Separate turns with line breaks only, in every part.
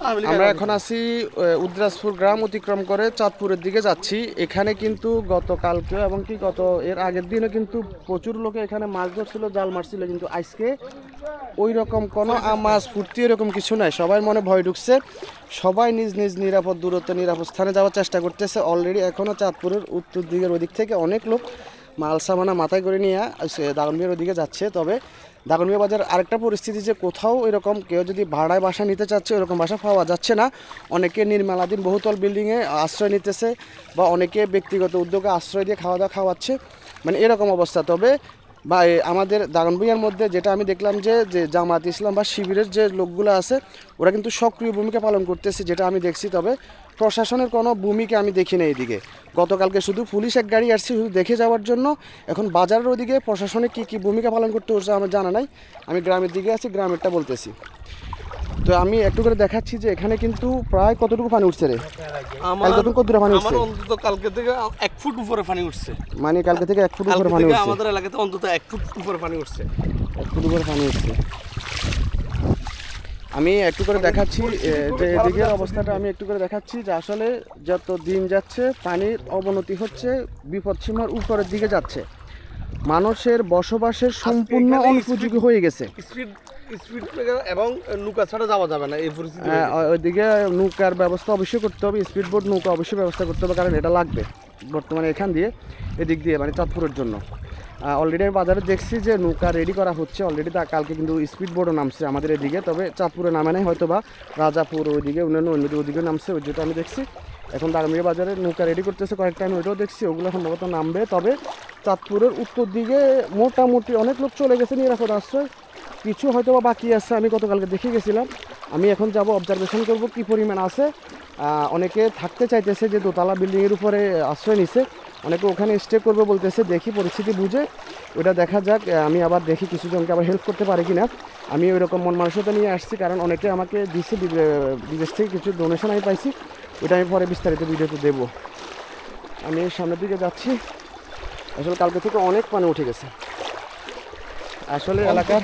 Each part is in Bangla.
আমরা এখন আছি উদ্রাসপুর গ্রাম অতিক্রম করে চাঁদপুরের দিকে যাচ্ছি। এখানে কিন্তু গতকালকে এবং কি গত এর আগের দিনে কিন্তু প্রচুর লোকে এখানে মাছ ধরছিল, জাল মারছিল, কিন্তু আজকে ওই রকম কোনো মাছ ফুর্তি এরকম কিছু নাই। সবাই মনে ভয় ঢুকছে, সবাই নিজ নিজ নিরাপদ দূরত্বে নিরাপদ স্থানে যাওয়ার চেষ্টা করতেছে। অলরেডি এখনও চাঁদপুরের উত্তর দিকের ওদিক থেকে অনেক লোক মাল সামানা মাথায় করে নিয়ে দাগনভূঞার ওদিকে যাচ্ছে। তবে দাগনভূঞা বাজার আরেকটা পরিস্থিতি যে কোথাও এরকম কেউ যদি ভাড়ায় বাসা নিতে চাচ্ছে ওরকম বাসা পাওয়া যাচ্ছে না। অনেকে নির্মাণাধীন বহুতল বিল্ডিংয়ে আশ্রয় নিতেছে বা অনেকে ব্যক্তিগত উদ্যোগে আশ্রয় দিয়ে খাওয়া দাওয়া খাওয়াচ্ছে, মানে এরকম অবস্থা। তবে বা আমাদের দাগনভূঞার মধ্যে যেটা আমি দেখলাম যে জামাত ইসলাম বা শিবিরের যে লোকগুলো আছে ওরা কিন্তু সক্রিয় ভূমিকা পালন করতেছে, যেটা আমি দেখছি। তবে প্রশাসনের কোনো ভূমিকা আমি দেখি না এদিকে। গতকালকে শুধু পুলিশ এক গাড়ি আসছে শুধু দেখে যাওয়ার জন্য। এখন বাজারের ওদিকে প্রশাসনের কী ভূমিকা পালন করতে হচ্ছে আমার জানা নাই। আমি গ্রামের দিকে আছি, গ্রামেরটা বলতেছি। তো আমি একটু করে দেখাচ্ছি যে এখানে কিন্তু প্রায় কতটুকু পানি উঠছে রে? কতটুকু পানি উঠছে?
অন্তত কালকে থেকে 1 ফুট উপরে পানি উঠছে।
মানে কালকে থেকে 1 ফুট উপরে পানি উঠছে
আমাদের এলাকাতে, অন্তত 1 ফুট উপরে পানি উঠছে।
1 ফুট উপরে পানি উঠছে। আমি একটু করে দেখাচ্ছি যে এদিকের অবস্থাটা আমি একটু করে দেখাচ্ছি যে আসলে যত দিন যাচ্ছে পানির অবনতি হচ্ছে, বিপদসীমার উপরের দিকে যাচ্ছে, মানুষের বসবাসের সম্পূর্ণ অনুপযোগী হয়ে গেছে।
স্পিড এবং নৌকা ছাড়া যাওয়া যাবে না এই পরিস্থিতি।
ওইদিকে নৌকার ব্যবস্থা অবশ্যই করতে হবে, স্পিড বোট নৌকা অবশ্যই ব্যবস্থা করতে হবে, কারণ এটা লাগবে বর্তমানে এখান দিয়ে এদিক দিয়ে মানে চাঁদপুরের জন্য। অলরেডি আমি বাজারে দেখছি যে নৌকা রেডি করা হচ্ছে অলরেডি। কালকে কিন্তু স্পিড বোটও নামছে আমাদের এদিকে, তবে চাঁদপুরে নামে নাই হয়তো বা রাজাপুর ওইদিকে অন্যান্য ওইদিকে নামছে, ওই যেটা আমি দেখছি। এখন দাগনভূঞা বাজারে নৌকা রেডি করতেছে কয়েকটা, আমি ওইটাও দেখছি, ওগুলো সম্ভবত নামবে। তবে চাঁদপুরের উত্তর দিকে মোটামুটি অনেক লোক চলে গেছে নিরাপদ আশ্রয়, কিছু হয়তো বা বাকি আছে। আমি গতকালকে দেখে গেছিলাম, আমি এখন যাব অবজারভেশন করব কী পরিমাণ আছে। অনেকে থাকতে চাইতেছে যে দোতলা বিল্ডিংয়ের উপরে আশ্রয় নিছে, অনেকে ওখানে স্টে করবে বলতেছে। দেখি পরিস্থিতি বুঝে ওটা দেখা যাক। আমি আবার দেখি কিছু জনকে আবার হেল্প করতে পারি কিনা। আমি ওই রকম মন মানসিকতা নিয়ে আসছি, কারণ অনেকে আমাকে দিচ্ছে বিদেশ থেকে কিছু ডোনেশন আমি পাইছি, ওটা আমি পরে বিস্তারিত ভিডিওতে দেবো। আমি সামনের দিকে যাচ্ছি। আসলে কালকে থেকে অনেক পানি উঠে গেছে আসলে এলাকার।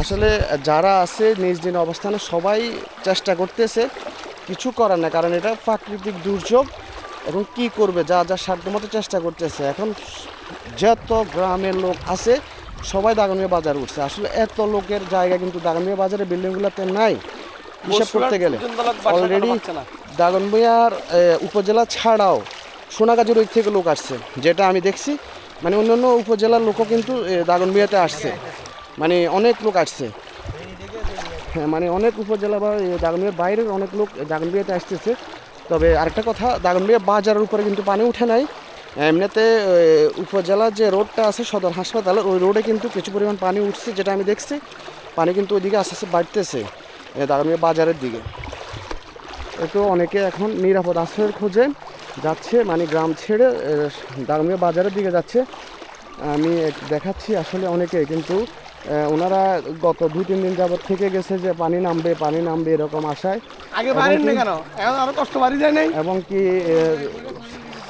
আসলে যারা আছে নিজ দিন অবস্থানে সবাই চেষ্টা করতেছে, কিছু করার না, কারণ এটা প্রাকৃতিক দুর্যোগ। এখন কি করবে, যা যা সাধ্যমতো চেষ্টা করতেছে। এখন যত গ্রামের লোক আছে সবাই দাগনভূঞা বাজার উঠছে। আসলে এত লোকের জায়গা কিন্তু দাগনভূঞা বাজারের বিল্ডিংগুলোতে নাই হিসাব করতে গেলে। অলরেডি দাগনভূঞার উপজেলা ছাড়াও সোনাগাজীর ওই থেকে লোক আসছে, যেটা আমি দেখছি। মানে অন্যান্য উপজেলার লোকও কিন্তু দাগনভূঞাতে আসছে, মানে অনেক লোক আসছে। হ্যাঁ, মানে অনেক উপজেলা বা দাগনভূঞার বাইরের অনেক লোক দাগনভূঞাতে আসতেছে। তবে আরেকটা কথা, দাগনভূঞা বাজারের উপরে কিন্তু পানি উঠে নাই। এমনিতে উপজেলার যে রোডটা আছে সদর হাসপাতালের, ওই রোডে কিন্তু কিছু পরিমাণ পানি উঠছে, যেটা আমি দেখছি। পানি কিন্তু ওইদিকে আস্তে আস্তে বাড়তেছে দাগনভূঞা বাজারের দিকে। তো অনেকে এখন নিরাপদ আশ্রয়ের খোঁজে যাচ্ছে, মানে গ্রাম ছেড়ে দাগনভূঞা বাজারের দিকে যাচ্ছে। আমি দেখাচ্ছি আসলে অনেকে কিন্তু ওনারা গত 2-3 দিন যাবত থেকে গেছে যে পানি নামবে এরকম আশায়। এবং কি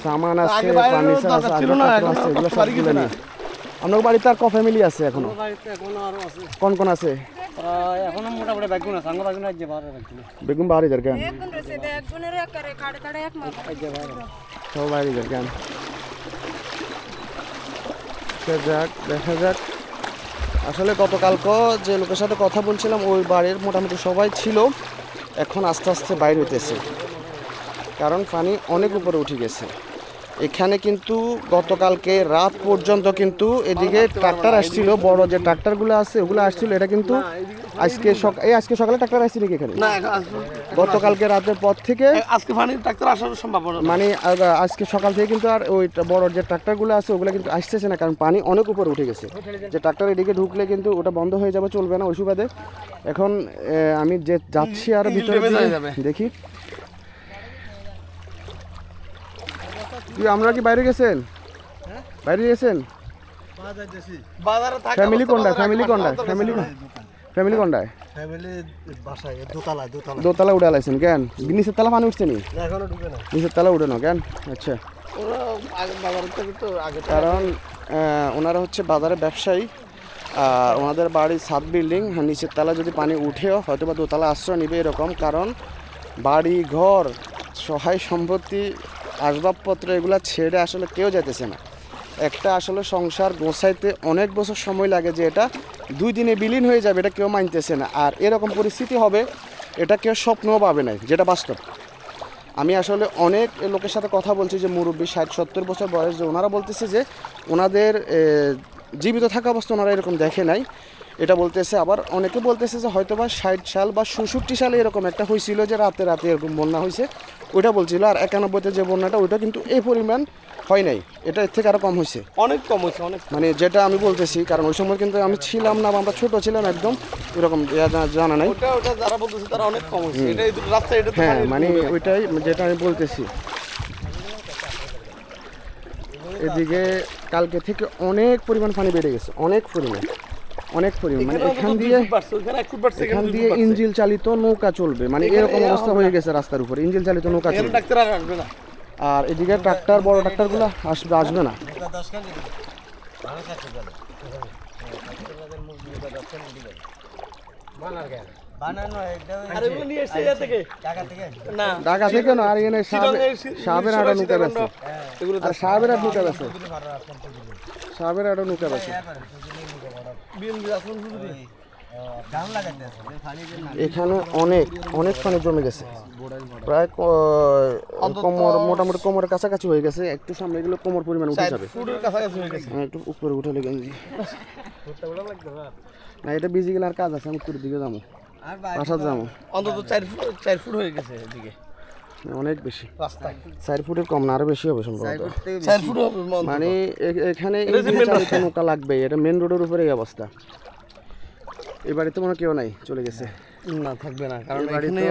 সামান আছে, ফার্নিচার আছে, এগুলো সবগুলো নিয়ে। আপনার বাড়িতে আর ক ফ্যামিলি আছে এখনো? কোন কোন আছে?
এখনো মোটামুটি বেগুন আছে,
বেগুন বাড়ি যার কেন সব বাড়ি যার কেন। যাক, দেখা যাক। আসলে গতকালকে যে লোকের সাথে কথা বলছিলাম ওই বাড়ির মোটামুটি সবাই ছিল, এখন আস্তে আস্তে বাইরে হইতেছে, কারণ পানি অনেক উপরে উঠে গেছে। এখানে কিন্তু গতকালকে রাত পর্যন্ত কিন্তু এদিকে ট্রাক্টর আসছিল, বড় যে ট্রাক্টরগুলো আছে ওগুলো আসছিল। এটা কিন্তু আজকে সকালে ট্রাক্টর আসছে নাকি এখানে? গতকালকে রাতের পর থেকে
আজকে পানির ট্রাক্টর আসার সম্ভাবনা,
মানে আজকে সকাল থেকে কিন্তু আর ওই বড় যে ট্রাক্টরগুলো আছে ওগুলো কিন্তু আসতেছে না, কারণ পানি অনেক উপরে উঠে গেছে। যে ট্রাক্টর এদিকে ঢুকলে কিন্তু ওটা বন্ধ হয়ে যাবে, চলবে না ওই সুবাদে। এখন আমি যে যাচ্ছি আর ভিতরে দেখি। আমরা কি বাইরে গেছেন? বাইরে গেছেন? ফ্যামিলি কোনটায়? দোতলা উঠে আলাইছেন কেন? নিচের তলা পানি উঠছে নি? নিচের তলা উঠে না কেন? আচ্ছা, কারণ ওনারা হচ্ছে বাজারে ব্যবসায়ী, আর ওনাদের বাড়ির 7 বিল্ডিং, নিচের তলা যদি পানি উঠেও হয়তো বা দোতলা আশ্রয় নিবে এরকম, কারণ বাড়ি ঘর সহায় সম্পত্তি আসবাবপত্র এগুলো ছেড়ে আসলে কেউ যেতেছে না। একটা আসলে সংসার গোছাইতে অনেক বছর সময় লাগে, যে এটা 2 দিনে বিলীন হয়ে যাবে এটা কেউ মানতেছে না। আর এরকম পরিস্থিতি হবে এটা কেউ স্বপ্নও পাবে না, যেটা বাস্তব। আমি আসলে অনেক লোকের সাথে কথা বলছি যে মুরব্বী 60-70 বছর বয়স, যে ওনারা বলতেছে যে ওনাদের জীবিত থাকা অবস্থা ওনারা এরকম দেখে নাই, এটা বলতেছে। আবার অনেকে বলতেছে যে হয়তো বা 60 সাল বা 67 সালে এরকম একটা হয়েছিল যে রাতে রাতে এরকম বন্যা হয়েছে, ওইটা বলছিল। আর 91-তে যে বন্যাটা ওইটা কিন্তু এই পরিমাণ হয় নাই, এটা এর থেকে আরও কম হয়েছে,
অনেক কম হয়েছে, অনেক।
মানে যেটা আমি বলতেছি, কারণ ওই সময় কিন্তু আমি ছিলাম না, আমরা ছোট ছিলাম একদম, ওইরকম জানা নাই।
ওটা যারা বলতেছে তারা অনেক কম হয়েছে, এটা রাস্তা এটা তো
হ্যাঁ, মানে ওইটাই যেটা আমি বলতেছি। এদিকে কালকে থেকে অনেক পরিমাণ পানি বেড়ে গেছে, অনেক পরিমাণ। মানে এখান দিয়ে ইঞ্জিল চালিত নৌকা চলবে, মানে এরকম অবস্থা হয়ে গেছে রাস্তার উপরে, ইঞ্জিল চালিত নৌকা চলবে। আর এদিকে ট্রাক্টর, বড় ট্রাক্টরগুলো আসবে না। ঢাকা থেকে না, আর এখানে সাবের আটা নৌকা বেছে, আর সাবের আট নৌকা বেছে, সাবের আটা নৌকা বেছে। এখানে অনেক অনেক পানি জমে গেছে, প্রায় কোমর, মোটামুটি কোমরের কাছাকাছি হয়ে গেছে। একটু সামনে গেলে কোমর পরিমাণ উঠে যাবে, একটু উপরে উঠে লেগে না, এটা বিজি গেলে আর কাজ আছে, আমি উপরের দিকে যাবো, বাসার যাবো।
অন্তত 4 ফুট হয়ে গেছে এদিকে,
অনেক বেশি, 4 ফুটের কম না, আরো বেশি হবে সম্ভবত।
4 ফুট হবে
মানে এখানে চালিত নৌকা লাগবে, এটা মেন রোডের উপরে এই অবস্থা। এই বাড়িতে মনে কেউ নাই, চলে গেছে।
না, থাকবে না, কারণ
এখানে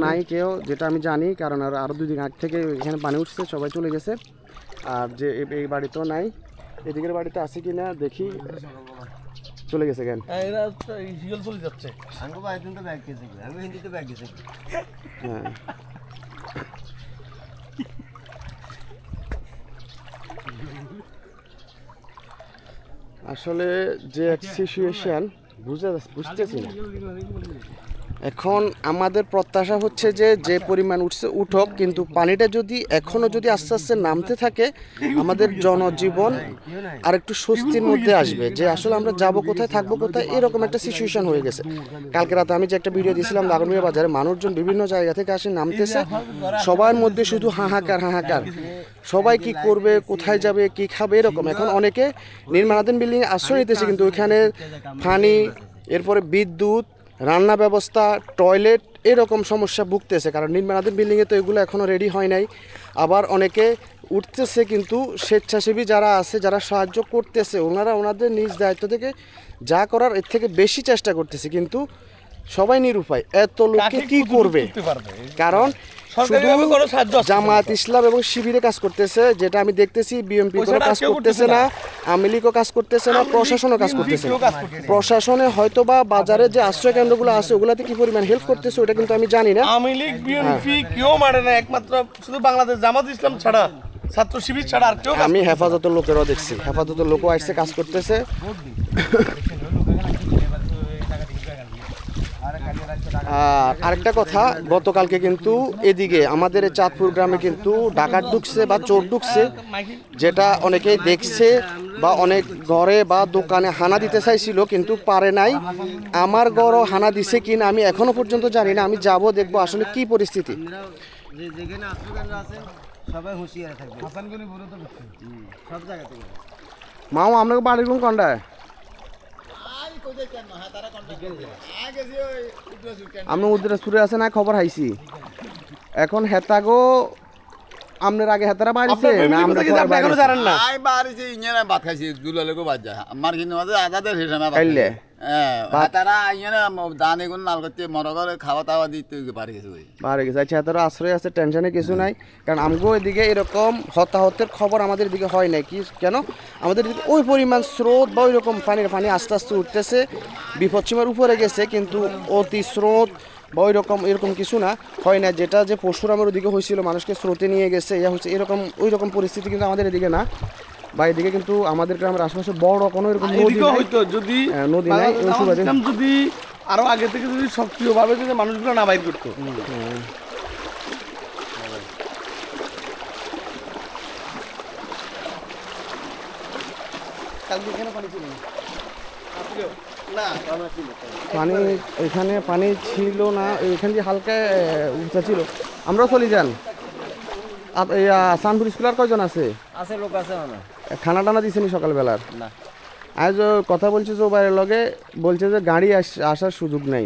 নাই কেউ, যেটা আমি জানি, কারণ আরো 2 দিন আগ থেকে এখানে পানি উঠছে, সবাই চলে গেছে। আর যে এই বাড়িতেও নাই, এদিকের বাড়িতে আছে কিনা দেখি, চলে গেছে কেন।
চলে যাচ্ছে।
হ্যাঁ, আসলে যে এক সিচুয়েশন বুঝতেছি না। এখন আমাদের প্রত্যাশা হচ্ছে যে পরিমাণ উঠছে উঠক, কিন্তু পানিটা যদি এখনও যদি আস্তে আস্তে নামতে থাকে, আমাদের জনজীবন আর একটু স্বস্তির মধ্যে আসবে, যে আসলে আমরা যাব কোথায়, থাকবো কোথায়, এরকম একটা সিচুয়েশন হয়ে গেছে। কালকে রাতে আমি যে একটা ভিডিও দিয়েছিলাম লাগামিয়া বাজারে, মানুষজন বিভিন্ন জায়গা থেকে আসে, নামতেছে, সবার মধ্যে শুধু হাহাকার হাহাকার, সবাই কি করবে, কোথায় যাবে, কি খাবে, এরকম। এখন অনেকে নির্মাণাধীন বিল্ডিং আশ্রয় নিতেছে, কিন্তু ওইখানে পানি, এরপরে বিদ্যুৎ, রান্না ব্যবস্থা, টয়লেট, এরকম সমস্যা ভুগতেছে, কারণ নির্মাণাধীন বিল্ডিংয়ে তো এগুলো এখনও রেডি হয় নাই। আবার অনেকে উঠতেছে, কিন্তু স্বেচ্ছাসেবী যারা আছে, যারা সাহায্য করতেছে, ওনারা ওনাদের নিজ দায়িত্ব থেকে যা করার এর থেকে বেশি চেষ্টা করতেছে, কিন্তু সবাই নিরুপায়। এত লোককে কি করবে, কারণ জামায়াত ইসলাম এবং শিবিরে কাজ করতেছে, যেটা আমি দেখতেছি। বিএনপি কোনো কাজ করতেছে না, আওয়ামী লীগও কাজ করতেছে না, প্রশাসনও কাজ করতেছে না। প্রশাসনে হয়তো বা বাজারে যে আশ্রয় কেন্দ্রগুলো আছে ওগুলাতে কি পরিমাণ হেল্প করতেছে ওটা কিন্তু আমি জানি না।
আওয়ামী লীগ, বিএনপি কেউ মারে না, একমাত্র শুধু বাংলাদেশ জামাত ইসলাম ছাড়া, ছাত্র শিবির ছাড়া আর কেউ।
আমি হেফাজতের লোকেরও দেখছি, হেফাজতের লোকও আসছে, কাজ করতেছে। আরেকটা কথা, গতকালকে কিন্তু এদিকে আমাদের চাঁদপুর গ্রামে কিন্তু ডাকাত ঢুকছে বা চোর ঢুকছে, যেটা অনেকেই দেখছে, বা অনেক ঘরে বা দোকানে হানা দিতে চাইছিল কিন্তু পারে নাই। আমার ঘরও হানা দিছে কিনা আমি এখনো পর্যন্ত জানি না, আমি যাব দেখবো আসলে কি পরিস্থিতি। মাও আপনাকে বাড়ির কোন কন্ডায় আমি উদ্দিনাজপুরে আছে না, খবর হাইছি। এখন হেতাগো আপনার আগে হেতারা বাড়িছে না, আমরা এখনো জানেন না।
আই বাড়িছে ইঞ্জিনা ভাত খাইছি, দুলালেকো বাদ যায় আমার কিন্তু মাঝে আজাদের হিসাবে
খাইলে
তারা ইঞ্জিনা দানে গুণ নাল করতে মরগরে খাওয়া দাওয়া দিতে পারে গেছে,
পারে গেছে। আচ্ছা, হেতারা আশ্রয় আছে, টেনশনে কিছু নাই, কারণ আমগো এদিকে এরকম হতাহতের খবর আমাদের দিকে হয় নাই। কি কেন আমাদের দিকে ওই পরিমাণ স্রোত বা ওই রকম পানি আস্তে আস্তে উঠতেছে, বিপদসীমার উপরে গেছে, কিন্তু অতি স্রোত বা ওই রকম এরকম কিছু না, হয় না। যেটা যে পরশুরামের ওদিকে হয়েছিল, মানুষকে স্রোতে নিয়ে গেছে, ইয়া হচ্ছে, এরকম ওই রকম পরিস্থিতি কিন্তু আমাদের এদিকে না। বা এদিকে কিন্তু আমাদের গ্রামের আশেপাশে বড় কোনো এরকম নদী
এদিকেও
নাই।
হয়তো যদি
নদী নাই,
বাংলাদেশ
ওই
জামাত
সুবাদে।
ইসলাম যদি আরো আগে থেকে যদি সক্রিয়ভাবে যদি মানুষগুলো না বাইর করতো, কালকে এখানে পানি ছিল না।
পানি এখানে পানি ছিল না, এখান দিয়ে হালকা উঁচা ছিল। আমরাও চলি যান। সানপুর স্কুল আর কয়জন আছে?
আছে লোক আছে মানে
খানা টানা দিছেনি সকালবেলার?
না
আজ কথা বলছে যে বাইরের লগে, বলছে যে গাড়ি আসার সুযোগ নেই,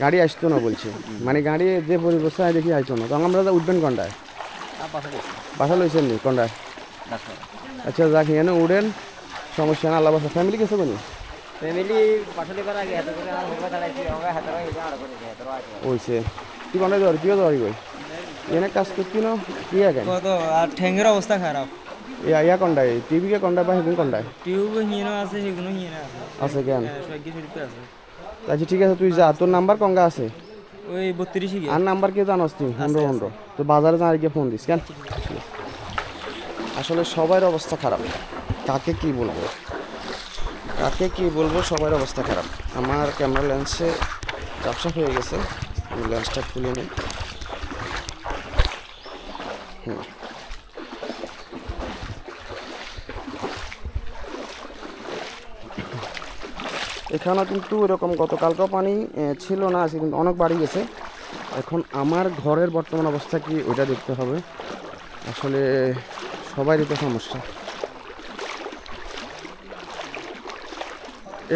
গাড়ি আসতো না বলছে, মানে গাড়ি যে পরিবস্থায় দেখি আইতো না। তখন আমরা উঠবেন কন্ডায়, বাসা লইছেন নি কন্ডায়? আচ্ছা যাক, এখানে উঠেন, সমস্যা না, আল্লাহ বাসা। ফ্যামিলি গেছে কোনি?
ফ্যামিলি পাশালি করা আগে হাতে করে আর হোকা দাঁড়াইছি হোকা হাতে করে এটা আর করে হাতে করে
ওইছে তুই কন্ডায় যাওয়ার কিও যাওয়ার কই এনে কাজ করতি না কি আগে?
কত আর ঠ্যাঙ্গের অবস্থা খারাপ।
ইয়া কন্ডায় টিভিকে কন্ডায় বা হেগুন কন্ডায়
টিউব হিনো আছে সেগুলো হিনো আছে
আছে কেন?
সৈকি শরীফে আছে
আচ্ছা ঠিক আছে, তুই যা, তোর নাম্বার কঙ্গা আছে?
ওই 32 কি
আর নাম্বার কে জানোস তুই? 15 তো বাজারে যা গিয়ে ফোন দিস কেন? আসলে সবার অবস্থা খারাপ, কাকে কি বলবো, কাকে কি বলবো, সবার অবস্থা খারাপ। আমার ক্যামেরা লেন্সে ঝাপসা হয়ে গেছে, আমি লেন্সটা খুলে নিই। এখানেও কিন্তু এরকম গতকালকেও পানি ছিল না, আজকে কিন্তু অনেক বাড়ি গেছে। এখন আমার ঘরের বর্তমান অবস্থা কি ওইটা দেখতে হবে। আসলে সবারই তো সমস্যা।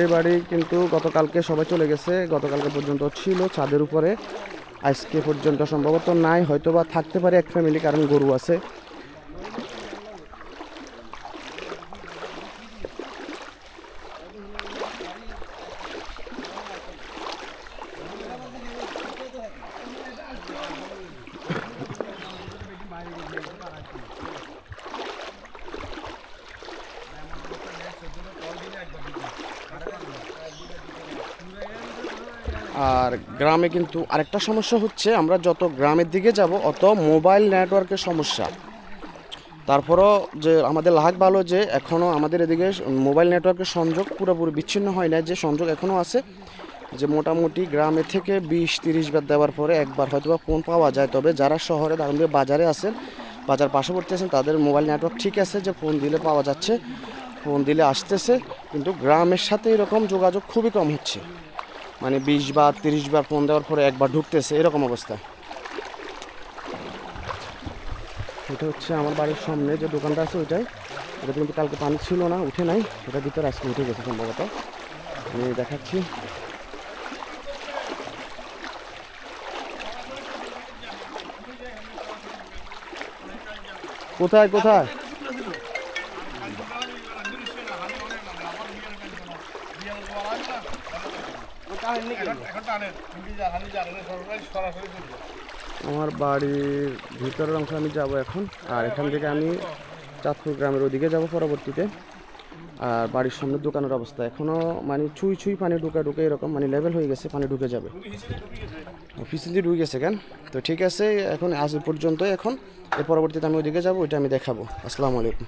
এই বাড়ি কিন্তু গতকালকে সবাই চলে গেছে, গতকালকে পর্যন্ত ছিল ছাদের উপরে, আজকে পর্যন্ত সম্ভবত নাই, হয়তো বা থাকতে পারে এক ফ্যামিলি, কারণ গরু আছে। আর গ্রামে কিন্তু আরেকটা সমস্যা হচ্ছে, আমরা যত গ্রামের দিকে যাব অত মোবাইল নেটওয়ার্কের সমস্যা। তারপরও যে আমাদের লাগ ভালো যে এখনও আমাদের এদিকে মোবাইল নেটওয়ার্কের সংযোগ পুরোপুরি বিচ্ছিন্ন হয় না, যে সংযোগ এখনও আছে, যে মোটামুটি গ্রামে থেকে 20-30 বার দেওয়ার পরে একবার হয়তো বা ফোন পাওয়া যায়। তবে যারা শহরে দাঁড়িয়ে বাজারে আছেন, বাজার পার্শ্ববর্তী আছেন, তাদের মোবাইল নেটওয়ার্ক ঠিক আছে, যে ফোন দিলে পাওয়া যাচ্ছে, ফোন দিলে আসতেছে। কিন্তু গ্রামের সাথে এরকম যোগাযোগ খুবই কম হচ্ছে, মানে 20 বার 30 বার ফোন দেওয়ার পরে একবার ঢুকতেছে, এরকম অবস্থা। এটা হচ্ছে আমার বাড়ির সামনে যে দোকানটা আছে ওইটাই, এটা কিন্তু কালকে পানি ছিল না, উঠে নাই, ওটার ভিতরে আজকে উঠে গেছে সম্ভবত। আমি দেখাচ্ছি। কোথায় কোথায়? আমার বাড়ির ভিতরের অংশ আমি যাব এখন, আর এখান থেকে আমি চাঁদপুর গ্রামের ওদিকে যাব পরবর্তীতে। আর বাড়ির সামনে দোকানের অবস্থা এখনও মানে ছুঁই ছুঁই পানি ঢুকে এরকম, মানে লেভেল হয়ে গেছে, পানি ঢুকে যাবে, পিছন দিয়ে ঢুকে গেছে কেন। তো ঠিক আছে, এখন আজ পর্যন্ত, এখন এর পরবর্তীতে আমি ওইদিকে যাবো, ওইটা আমি দেখাবো। আসসালামু আলাইকুম।